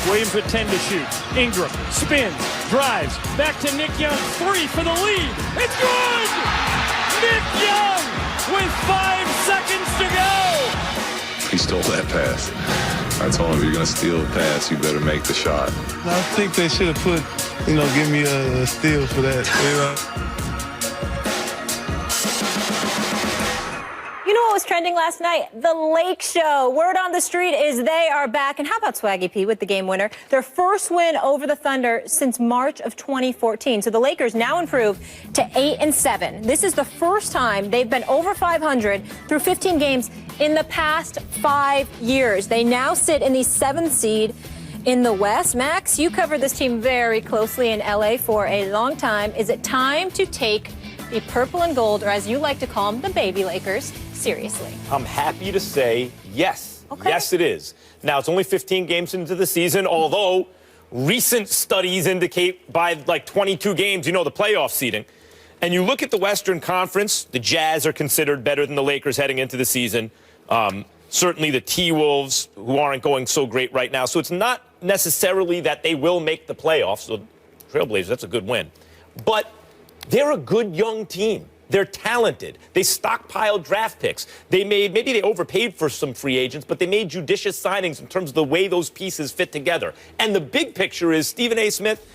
Williams with 10 to shoot. Ingram spins, drives, back to Nick Young. 3 for the lead. It's good! Nick Young with 5 seconds to go. He stole that pass. I told him, if you're going to steal a pass, you better make the shot. I think they should have put, give me a steal for that. You know what was trending last night? The Lake Show. Word on the street is they are back. And how about Swaggy P with the game winner? Their first win over the Thunder since March of 2014. So the Lakers now improved to 8-7. This is the first time they've been over 500 through 15 games in the past 5 years. They now sit in the 7th seed in the West. Max, you covered this team very closely in LA for a long time. Is it time to take the purple and gold, or as you like to call them, the baby Lakers, seriously? I'm happy to say yes. Okay. Yes, it is. Now, it's only 15 games into the season, although recent studies indicate by like 22 games, the playoff seeding. And you look at the Western Conference, the Jazz are considered better than the Lakers heading into the season. Certainly the T-Wolves, who aren't going so great right now. So it's not necessarily that they will make the playoffs. So Trailblazers, that's a good win. But they're a good young team. They're talented. They stockpiled draft picks. Maybe they overpaid for some free agents, but they made judicious signings in terms of the way those pieces fit together. And the big picture is, Stephen A. Smith,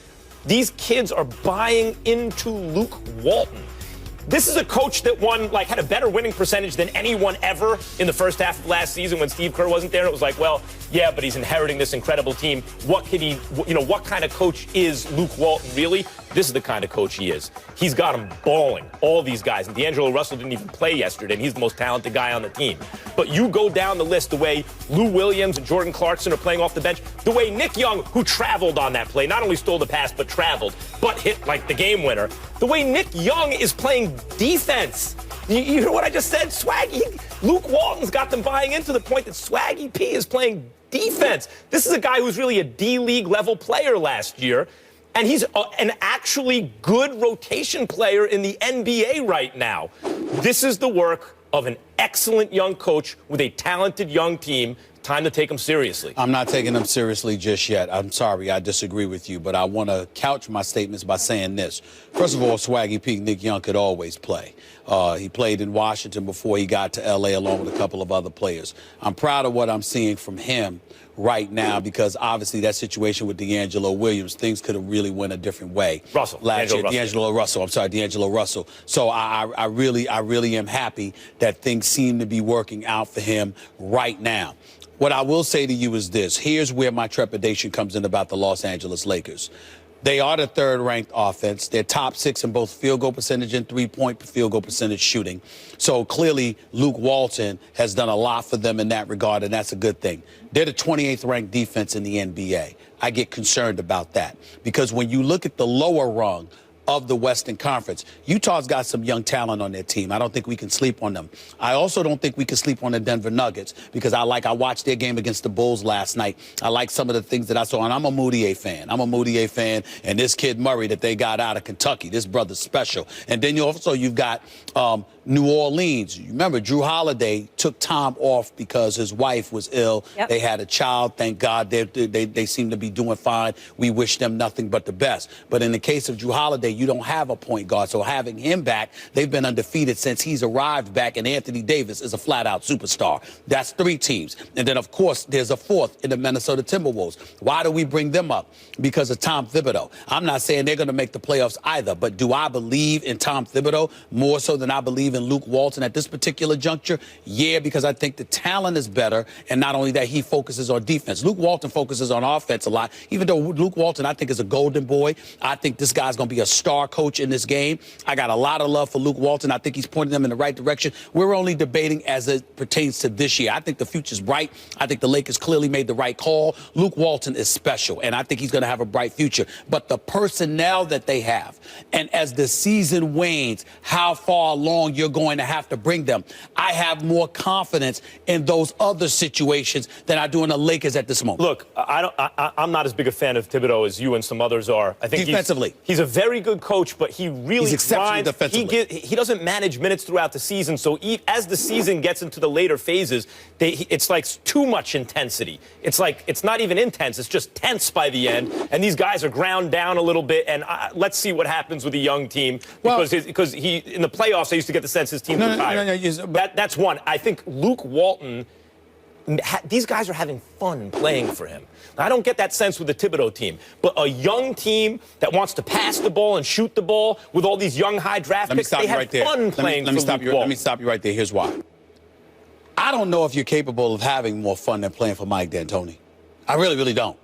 these kids are buying into Luke Walton. This is a coach that had a better winning percentage than anyone ever in the first half of last season when Steve Kerr wasn't there. It was like, well, yeah, but he's inheriting this incredible team. What kind of coach is Luke Walton really? This is the kind of coach he is. He's got them balling, all these guys. And D'Angelo Russell didn't even play yesterday, and he's the most talented guy on the team. But you go down the list, the way Lou Williams and Jordan Clarkson are playing off the bench, the way Nick Young, who traveled on that play, not only stole the pass, but traveled, but hit like the game winner. The way Nick Young is playing defense. You hear what I just said? Luke Walton's got them buying into the point that Swaggy P is playing defense. This is a guy who's really a D-League level player last year. And he's an actually good rotation player in the NBA right now. This is the work of an excellent young coach with a talented young team. Time to take him seriously. I'm not taking them seriously just yet. I'm sorry, I disagree with you, but I want to couch my statements by saying this. First of all, Swaggy P, Nick Young could always play. He played in Washington before he got to L.A. along with a couple of other players. I'm proud of what I'm seeing from him right now because obviously that situation with D'Angelo Williams, things could have really went a different way. D'Angelo Russell. So I really am happy that things seem to be working out for him right now. What I will say to you is this. Here's where my trepidation comes in about the Los Angeles Lakers. They are the third-ranked offense. They're top 6 in both field goal percentage and three-point field goal percentage shooting. So clearly, Luke Walton has done a lot for them in that regard, and that's a good thing. They're the 28th ranked defense in the NBA. I get concerned about that because when you look at the lower rung of the Western Conference, Utah's got some young talent on their team. I don't think we can sleep on them. I also don't think we can sleep on the Denver Nuggets because I watched their game against the Bulls last night. I like some of the things that I saw, and I'm a Moutier fan. And this kid Murray that they got out of Kentucky, this brother's special. And then you've got New Orleans. You remember, Drew Holiday took time off because his wife was ill. Yep. They had a child. Thank God they seem to be doing fine. We wish them nothing but the best. But in the case of Drew Holiday, you don't have a point guard. So having him back, they've been undefeated since he's arrived back, and Anthony Davis is a flat-out superstar. That's 3 teams. And then, of course, there's a 4th in the Minnesota Timberwolves. Why do we bring them up? Because of Tom Thibodeau. I'm not saying they're going to make the playoffs either, but do I believe in Tom Thibodeau more so than I believe in Luke Walton at this particular juncture? Yeah, because I think the talent is better, and not only that, he focuses on defense. Luke Walton focuses on offense a lot, even though Luke Walton, I think, is a golden boy. I think this guy's going to be a star coach in this game. I got a lot of love for Luke Walton. I think he's pointing them in the right direction. We're only debating as it pertains to this year. I think the future's bright. I think the Lakers clearly made the right call. Luke Walton is special, and I think he's going to have a bright future. But the personnel that they have, and as the season wanes, how far along you're going to have to bring them, I have more confidence in those other situations than I do in the Lakers at this moment. Look, I'm not as big a fan of Thibodeau as you and some others are. I think defensively, he's a very good good coach, but he really He's exceptional defensively. He doesn't manage minutes throughout the season. So as the season gets into the later phases, it's like too much intensity. It's like it's not even intense. It's just tense by the end. And these guys are ground down a little bit. And let's see what happens with a young team because he in the playoffs I used to get the sense his team was tired. That's one. I think Luke Walton. These guys are having fun playing for him. I don't get that sense with the Thibodeau team. But a young team that wants to pass the ball and shoot the ball with all these young high draft picks, they have fun playing for Luke Walton. Let me stop you right there. Here's why. I don't know if you're capable of having more fun than playing for Mike D'Antoni. I really, really don't.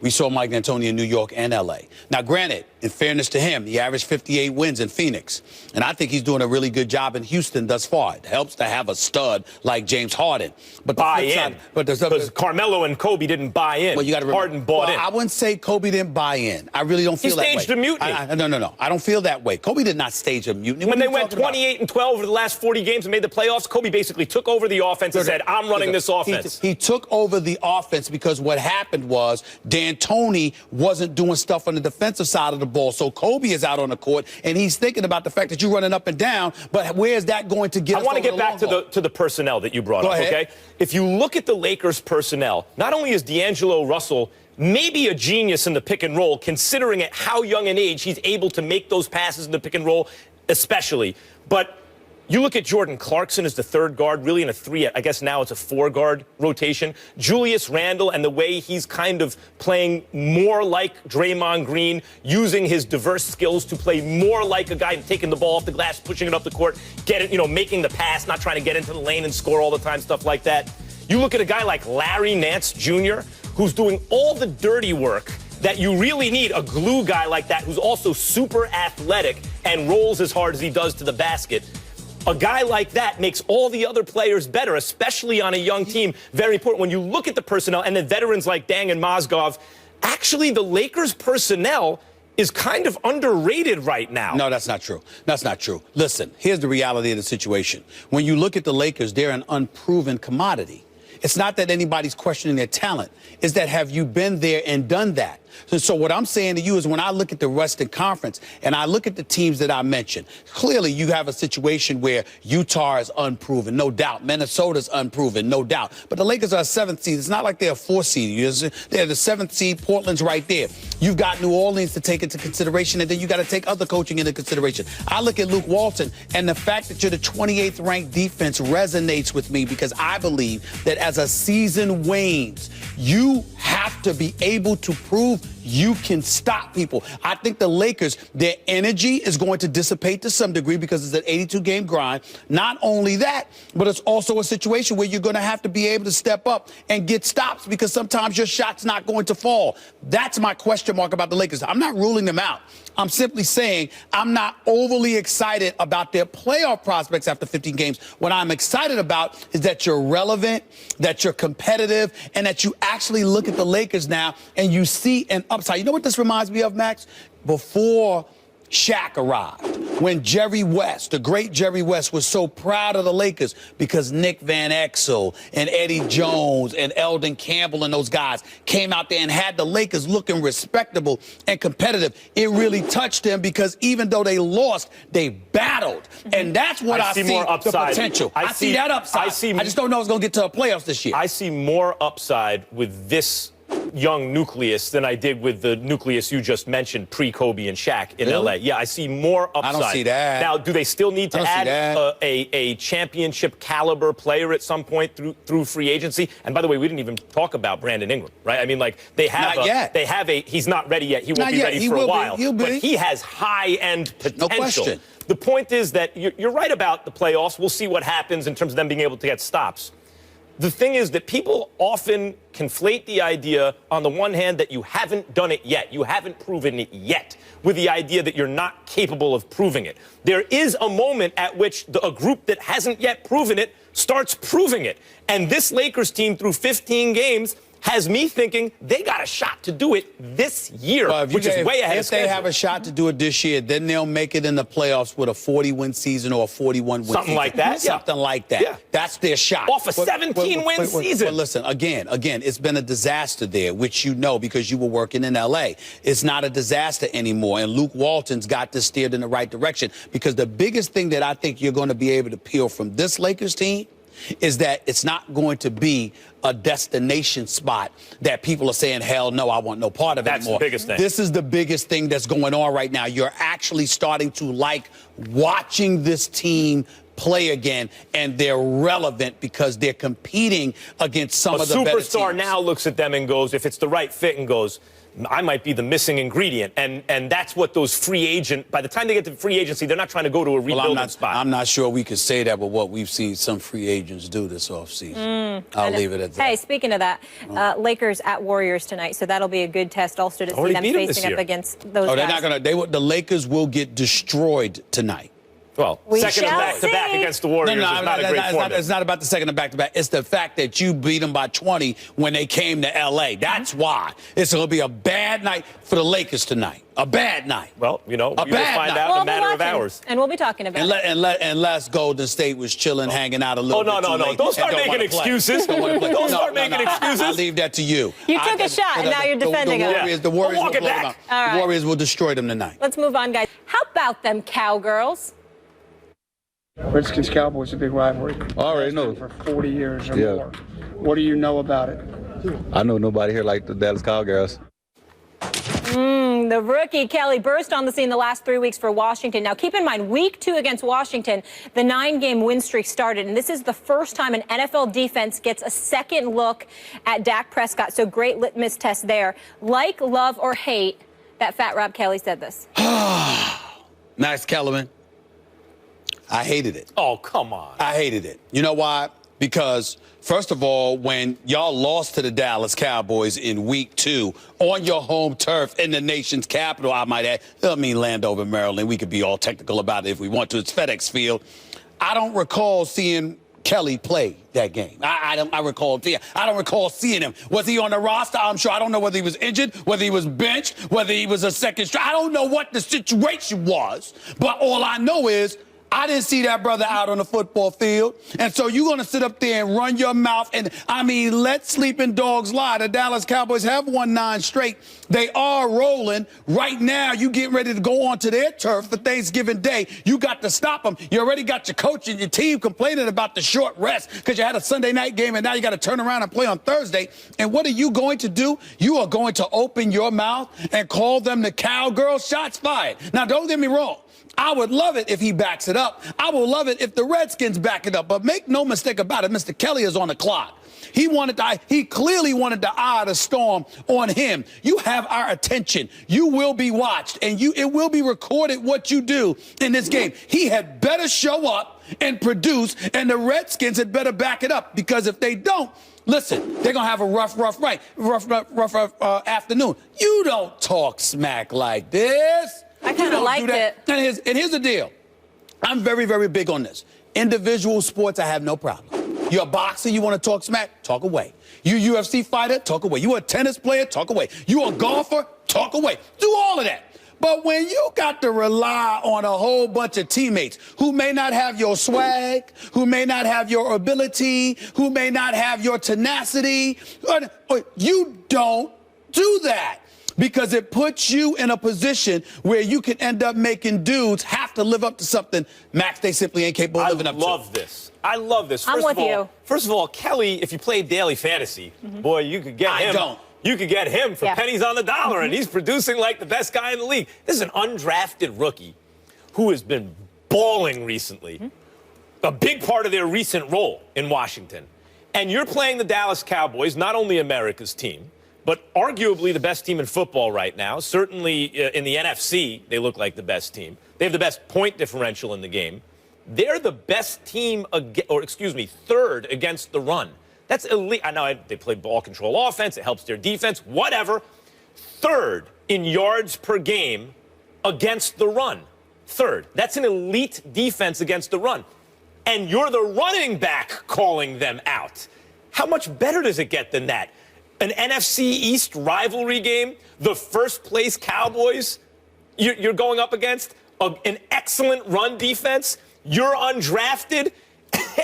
We saw Mike D'Antoni in New York and L.A. Now, granted, in fairness to him, he averaged 58 wins in Phoenix. And I think he's doing a really good job in Houston thus far. It helps to have a stud like James Harden. But buy in. Because Carmelo and Kobe didn't buy in. Well, you got to Harden bought in. I wouldn't say Kobe didn't buy in. I really don't feel that way. He staged a mutiny. No. I don't feel that way. Kobe did not stage a mutiny. When they went 28-12 over the last 40 games and made the playoffs, Kobe basically took over the offense and said, I'm running this offense. He took over the offense because what happened was D'Antoni wasn't doing stuff on the defensive side of the ball. So Kobe is out on the court, and he's thinking about the fact that you're running up and down, but where is that going to get us? I want to get back to the personnel that you brought up, okay? If you look at the Lakers' personnel, not only is D'Angelo Russell maybe a genius in the pick and roll, considering at how young an age he's able to make those passes in the pick and roll, especially, but you look at Jordan Clarkson as the third guard, really in a three, I guess now it's a four-guard rotation. Julius Randle and the way he's kind of playing more like Draymond Green, using his diverse skills to play more like a guy taking the ball off the glass, pushing it up the court, making the pass, not trying to get into the lane and score all the time, stuff like that. You look at a guy like Larry Nance Jr., who's doing all the dirty work that you really need, a glue guy like that who's also super athletic and rolls as hard as he does to the basket. A guy like that makes all the other players better, especially on a young team. Very important. When you look at the personnel and the veterans like Dang and Mozgov, actually the Lakers' personnel is kind of underrated right now. No, that's not true. That's not true. Listen, here's the reality of the situation. When you look at the Lakers, they're an unproven commodity. It's not that anybody's questioning their talent. It's that have you been there and done that? So what I'm saying to you is when I look at the Western Conference and I look at the teams that I mentioned, clearly you have a situation where Utah is unproven, no doubt. Minnesota's unproven, no doubt. But the Lakers are a 7th seed. It's not like they're a 4th seed. They're the 7th seed. Portland's right there. You've got New Orleans to take into consideration, and then you got to take other coaching into consideration. I look at Luke Walton, and the fact that you're the 28th ranked defense resonates with me because I believe that as a season wanes, you have to be able to prove you can stop people. I think the Lakers, their energy is going to dissipate to some degree because it's an 82-game grind. Not only that, but it's also a situation where you're going to have to be able to step up and get stops because sometimes your shot's not going to fall. That's my question mark about the Lakers. I'm not ruling them out. I'm simply saying I'm not overly excited about their playoff prospects after 15 games. What I'm excited about is that you're relevant, that you're competitive, and that you actually look at the Lakers now and you see an upside. You know what this reminds me of, Max? Before Shaq arrived, when Jerry West, the great Jerry West, was so proud of the Lakers because Nick Van Exel and Eddie Jones and Eldon Campbell and those guys came out there and had the Lakers looking respectable and competitive. It really touched him because even though they lost, they battled. And that's what I see more upside. The potential. I see that upside. I just don't know if it's going to get to the playoffs this year. I see more upside with this young nucleus than I did with the nucleus you just mentioned, pre-Kobe and Shaq in L.A. Yeah, I see more upside. I don't see that. Now, do they still need to add a championship caliber player at some point through free agency? And by the way, we didn't even talk about Brandon Ingram, right? I mean, like they have he's not ready yet. He won't be ready for a while. But he has high-end potential. No question. The point is that you're right about the playoffs. We'll see what happens in terms of them being able to get stops. The thing is that people often conflate the idea, on the one hand, that you haven't done it yet. You haven't proven it yet, with the idea that you're not capable of proving it. There is a moment at which a group that hasn't yet proven it starts proving it. And this Lakers team, through 15 games, has me thinking they got a shot to do it this year, which is way ahead of schedule. If they have a shot to do it this year, then they'll make it in the playoffs with a 40-win season or a 41-win season. Something like that? Something like that. Yeah. That's their shot. Off a 17-win season. But listen, again, it's been a disaster there, which you know because you were working in L.A. It's not a disaster anymore, and Luke Walton's got this steered in the right direction because the biggest thing that I think you're going to be able to peel from this Lakers team is that it's not going to be a destination spot that people are saying, hell no, I want no part of it anymore. That's the biggest thing. This is the biggest thing that's going on right now. You're actually starting to like watching this team play again, and they're relevant because they're competing against some of the better teams. A superstar now looks at them and goes, if it's the right fit, and goes, I might be the missing ingredient. And that's what those free agent, by the time they get to free agency, they're not trying to go to a rebuilding spot. I'm not sure we could say that with what we've seen some free agents do this offseason. I'll leave it at that. Hey, speaking of that, Lakers at Warriors tonight, so that'll be a good test also to see them facing up against those guys. They're not going to. The Lakers will get destroyed tonight. Well, second of back-to-back against the Warriors is not a great formula. It's not about the second of back-to-back. It's the fact that you beat them by 20 when they came to L.A. That's why. It's going to be a bad night for the Lakers tonight. A bad night. Well, you know, you'll find out in a matter of hours. And we'll be talking about it. Unless Golden State was chilling, hanging out a little bit too late. Don't start making excuses. Don't start making excuses. I'll leave that to you. You took a shot, and now you're defending them. The Warriors will blow them up. The Warriors will destroy them tonight. Let's move on, guys. How about them Cowgirls? Redskins-Cowboys, a big rivalry. I already know. For 40 years or more. What do you know about it? I know nobody here like the Dallas Cowgirls. The rookie, Kelly, burst on the scene the last 3 weeks for Washington. Now, keep in mind, week 2 against Washington, the 9-game win streak started, and this is the first time an NFL defense gets a second look at Dak Prescott, so great litmus test there. Like, love, or hate, that Fat Rob Kelly said this. Nice, Kellerman. I hated it. Oh, come on. I hated it. You know why? Because, first of all, when y'all lost to the Dallas Cowboys in week 2 on your home turf in the nation's capital, I might add, I mean Landover, Maryland. We could be all technical about it if we want to. It's FedEx Field. I don't recall seeing Kelly play that game. I don't recall seeing him. Was he on the roster? I'm sure. I don't know whether he was injured, whether he was benched, whether he was a second string. I don't know what the situation was. But all I know is I didn't see that brother out on the football field. And so you're going to sit up there and run your mouth. And, I mean, let sleeping dogs lie. The Dallas Cowboys have won 9 straight. They are rolling. Right now, you getting ready to go onto their turf for Thanksgiving Day. You got to stop them. You already got your coach and your team complaining about the short rest because you had a Sunday night game and now you got to turn around and play on Thursday. And what are you going to do? You are going to open your mouth and call them the Cowgirls. Shots fired. Now, don't get me wrong. I would love it if he backs it up. I will love it if the Redskins back it up. But make no mistake about it, Mr. Kelly is on the clock. He clearly wanted the eye of the storm on him. You have our attention. You will be watched, and it will be recorded what you do in this game. He had better show up and produce, and the Redskins had better back it up, because if they don't, listen, they're going to have a rough afternoon. You don't talk smack like this. I kind of liked it. And here's the deal. I'm very, very big on this. Individual sports, I have no problem. You're a boxer, you want to talk smack? Talk away. You UFC fighter? Talk away. You a tennis player? Talk away. You a golfer? Talk away. Do all of that. But when you got to rely on a whole bunch of teammates who may not have your swag, who may not have your ability, who may not have your tenacity, you don't do that. Because it puts you in a position where you can end up making dudes have to live up to something, Max, they simply ain't capable of living up to. I love this. I'm with you. First of all, Kelly, if you play daily fantasy, boy, you could get him. You could get him for pennies on the dollar, and he's producing like the best guy in the league. This is an undrafted rookie who has been balling recently. A big part of their recent role in Washington. And you're playing the Dallas Cowboys, not only America's team, but arguably the best team in football right now. Certainly in the NFC, they look like the best team. They have the best point differential in the game. They're the best team, third against the run. That's elite. I know they play ball control offense. It helps their defense, whatever. Third in yards per game against the run. Third. That's an elite defense against the run. And you're the running back calling them out. How much better does it get than that? an NFC East rivalry game, the first place Cowboys you're going up against an excellent run defense. You're undrafted,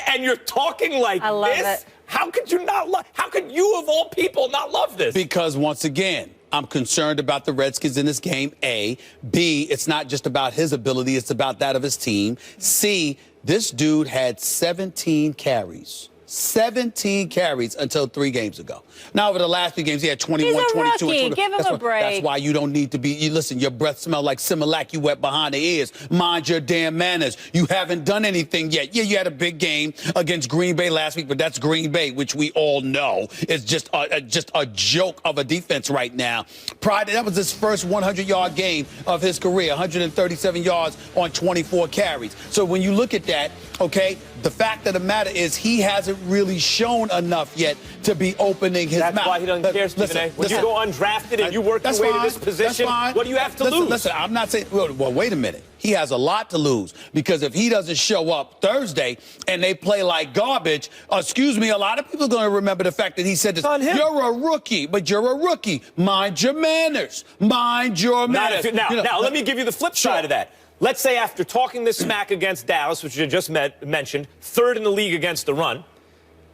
and you're talking like I love this. it. How could you not love? How could you, of all people, not love this? Because once again, I'm concerned about the Redskins in this game, A. B, it's not just about his ability, it's about that of his team. C, this dude had 17 carries. 17 carries until 3 games ago. Now, over the last 3 games, he had 21, He's a 22, rookie. and 20. Give him a break. That's why you don't need to be. You listen, your breath smells like Similac. You wet behind the ears. Mind your damn manners. You haven't done anything yet. Yeah, you had a big game against Green Bay last week, but that's Green Bay, which we all know is just a joke of a defense right now. That was his first 100-yard game of his career, 137 yards on 24 carries. So when you look at that, okay, the fact of the matter is he hasn't really shown enough yet to be opening his mouth. That's why he doesn't care, Stephen A. When you go undrafted and you work your way to this position, what do you have to lose? Listen, I'm not saying, well, wait a minute. He has a lot to lose because if he doesn't show up Thursday and they play like garbage, excuse me, a lot of people are going to remember the fact that he said this. You're a rookie, but you're a rookie. Mind your manners. Mind your manners. Now, let me give you the flip side of that. Let's say after talking this smack against Dallas, which you just mentioned, 3rd in the league against the run,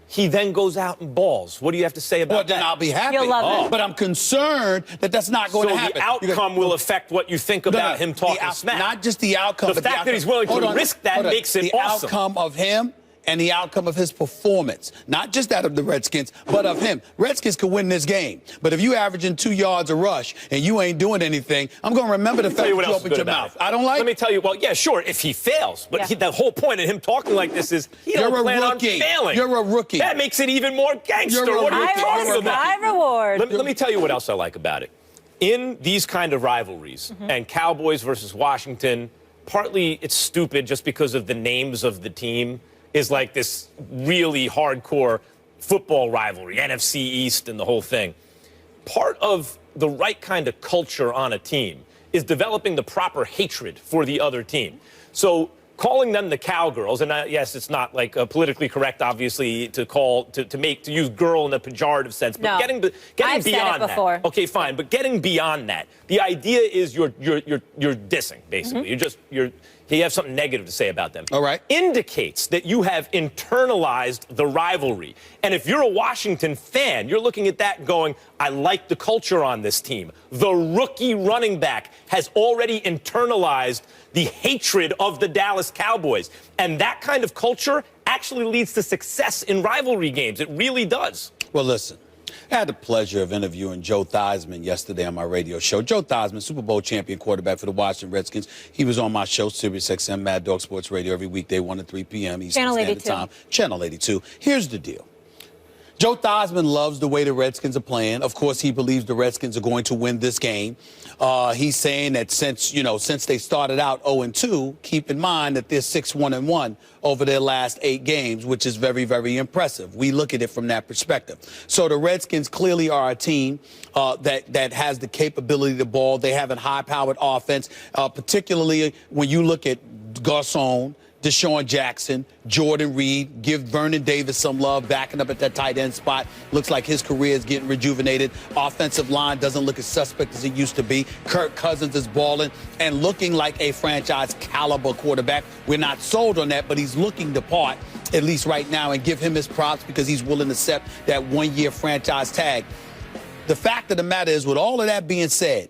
he then goes out and balls. What do you have to say about that? Then I'll be happy. You'll love it. But I'm concerned that that's not going to happen. So the outcome will affect what you think about him talking smack. Not just the outcome. The fact that he's willing to risk that makes it awesome. The outcome of him and the outcome of his performance, not just that of the Redskins, but of him. Redskins could win this game. But if you averaging 2 yards a rush and you ain't doing anything, I'm going to remember the fact that you opened your mouth. I don't like it. Let me tell you, well, yeah, sure, if he fails. But the whole point of him talking like this is he don't plan on failing. You're a rookie. That makes it even more gangster. What are you talking about? High reward. Let me tell you what else I like about it. In these kind of rivalries, and Cowboys versus Washington, partly it's stupid just because of the names of the team, is like this really hardcore football rivalry, NFC East and the whole thing. Part of the right kind of culture on a team is developing the proper hatred for the other team. So calling them the Cowgirls, and yes, it's not like politically correct, obviously, to use girl in a pejorative sense, but getting I've beyond said it before. that. Okay, fine, but getting beyond that, the idea is you're dissing, basically. You have something negative to say about them. All right. Indicates that you have internalized the rivalry. And if you're a Washington fan, you're looking at that and going, I like the culture on this team. The rookie running back has already internalized the hatred of the Dallas Cowboys. And that kind of culture actually leads to success in rivalry games. It really does. Well, listen. I had the pleasure of interviewing Joe Theismann yesterday on my radio show. Joe Theismann, Super Bowl champion quarterback for the Washington Redskins. He was on my show, SiriusXM Mad Dog Sports Radio, every weekday, 1 to 3 p.m. Eastern Standard Time. Channel 82. Here's the deal. Joe Theismann loves the way the Redskins are playing. Of course, he believes the Redskins are going to win this game. He's saying that since they started out 0-2, keep in mind that they're 6-1-1 over their last 8 games, which is very, very impressive. We look at it from that perspective. So the Redskins clearly are a team that has the capability to ball. They have a high-powered offense, particularly when you look at Garcon, Deshaun Jackson, Jordan Reed, give Vernon Davis some love, backing up at that tight end spot. Looks like his career is getting rejuvenated. Offensive line doesn't look as suspect as it used to be. Kirk Cousins is balling and looking like a franchise caliber quarterback. We're not sold on that, but he's looking the part, at least right now, and give him his props because he's willing to accept that 1-year franchise tag. The fact of the matter is, with all of that being said,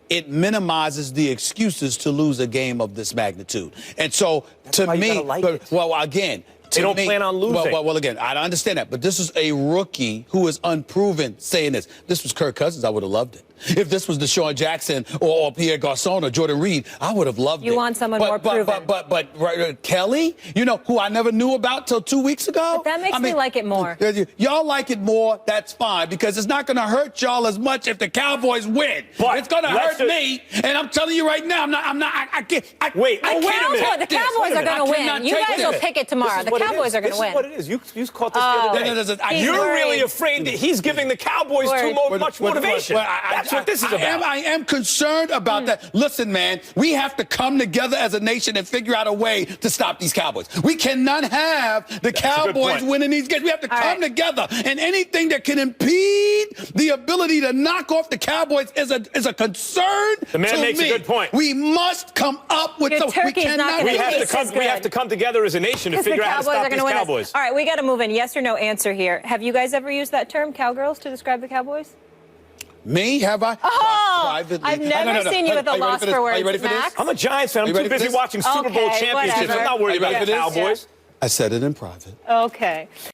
it minimizes the excuses to lose a game of this magnitude. And so, to me, again, they don't plan on losing. Well, again, I understand that. But this is a rookie who is unproven saying this. This was Kirk Cousins, I would have loved it. If this was Deshaun Jackson or Pierre Garcon or Jordan Reed, I would have loved it. You want someone more proven. But Kelly, who I never knew about till 2 weeks ago. But that makes me like it more. Y'all like it more, that's fine, because it's not going to hurt y'all as much if the Cowboys win. But it's going to hurt me, and I'm telling you right now, I can't. Wait a minute. The Cowboys are going to win. You guys will pick it tomorrow. The Cowboys are going to win. This is what it is. You caught this the other day. You're really afraid that he's giving the Cowboys too much motivation. That's what this is about. I am concerned about that. Listen, man, we have to come together as a nation and figure out a way to stop these Cowboys. We cannot have the Cowboys winning these games. We have to come together, and anything that can impede the ability to knock off the Cowboys is a concern. The man to makes me. a good point. We must come up with Your something. We turkey's not cannot. gonna We have, to taste come, as we have good. to come together as a nation to Because the figure out how to Cowboys stop are these going to win Cowboys. this. All right, we got to move in. Yes or no answer here. Have you guys ever used that term, cowgirls, to describe the Cowboys? Me? Have I? Oh, Privately. I've never seen you with a loss for words, Are you ready for this? Max. I'm a Giants fan. I'm you too ready for busy this? watching Super Bowl Okay, championships. whatever. I'm not worried Are you about ready the for this? Cowboys. I said it in private. Okay.